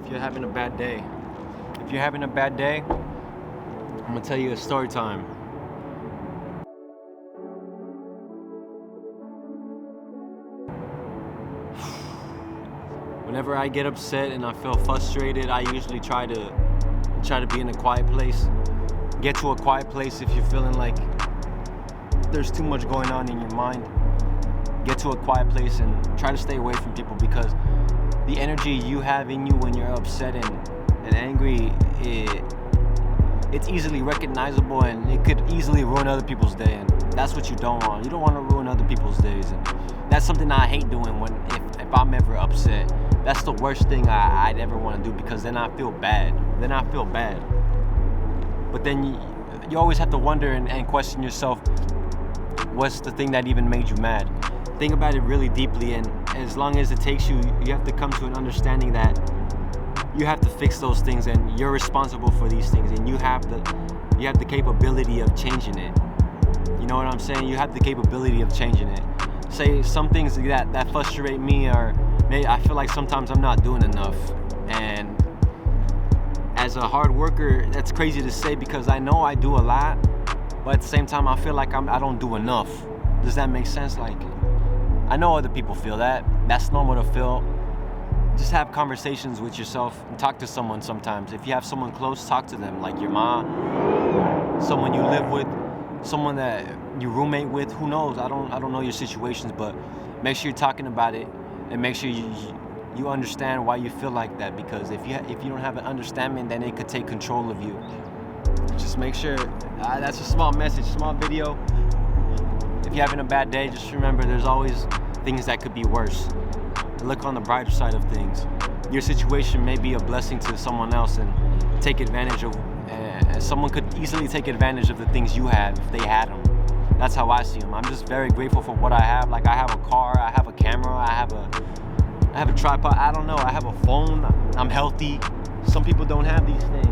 if you're having a bad day. If you're having a bad day, I'm gonna tell you a story time. Whenever I get upset and I feel frustrated, I usually try to be in a quiet place. Get to a quiet place if you're feeling like there's too much going on in your mind. Get to a quiet place and try to stay away from people, because the energy you have in you when you're upset and angry, it's easily recognizable, and it could easily ruin other people's day, and that's what you don't want. You don't want to ruin other people's days, and that's something I hate doing if I'm ever upset. That's the worst thing I'd ever want to do, because then I feel bad. But then you always have to wonder and question yourself, what's the thing that even made you mad? Think about it really deeply, and as long as it takes you, you have to come to an understanding that you have to fix those things, and you're responsible for these things, and you have the capability of changing it. You know what I'm saying? You have the capability of changing it. Say some things that frustrate me, or maybe I feel like sometimes I'm not doing enough, and as a hard worker, that's crazy to say, because I know I do a lot, but at the same time I feel like I don't do enough. Does that make sense? Like, I know other people feel that. That's normal to feel. Just have conversations with yourself and talk to someone sometimes. If you have someone close, talk to them, like your mom, someone you live with, someone that you roommate with. Who knows? I don't know your situations, but make sure you're talking about it, and make sure you understand why you feel like that, because if you don't have an understanding, then it could take control of you. Just make sure, that's a small message, small video. If you're having a bad day, just remember there's always things that could be worse. Look on the brighter side of things. Your situation may be a blessing to someone else, and take advantage of, someone could easily take advantage of the things you have if they had them. That's how I see them. I'm just very grateful for what I have. Like, I have a car, I have a camera, I have a tripod, I don't know, I have a phone, I'm healthy. Some people don't have these things.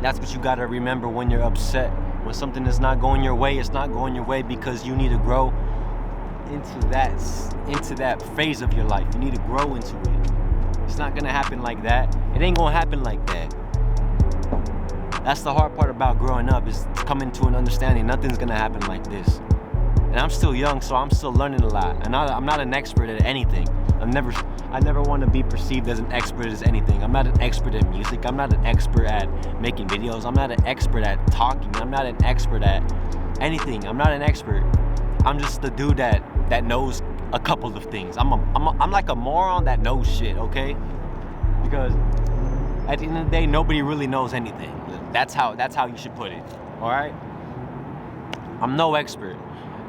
That's what you gotta remember when you're upset. When something is not going your way, it's not going your way because you need to grow into that phase of your life. You need to grow into it. It's not gonna happen like that. It ain't gonna happen like that. That's the hard part about growing up, is coming to an understanding. Nothing's gonna happen like this. And I'm still young, so I'm still learning a lot. And I'm not an expert at anything. I never want to be perceived as an expert as anything. I'm not an expert at music. I'm not an expert at making videos. I'm not an expert at talking. I'm not an expert at anything. I'm not an expert. I'm just the dude that knows a couple of things. I'm like a moron that knows shit, okay? Because at the end of the day, nobody really knows anything. That's how you should put it. All right? I'm no expert.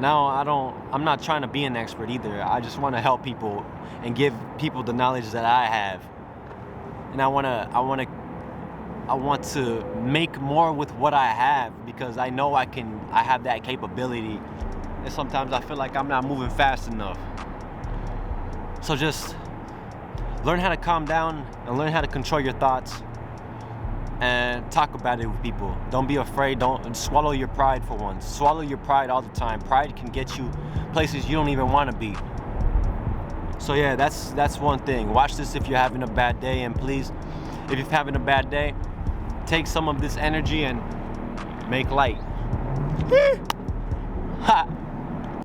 Now, I'm not trying to be an expert either. I just want to help people and give people the knowledge that I have. And I want to make more with what I have, because I know I have that capability. And sometimes I feel like I'm not moving fast enough. So just learn how to calm down and learn how to control your thoughts, and talk about it with people. Don't be afraid. Don't swallow your pride for once. Swallow your pride all the time. Pride can get you places you don't even want to be. So yeah, that's one thing. Watch this if you're having a bad day, and please, if you're having a bad day, take some of this energy and make light. Ha!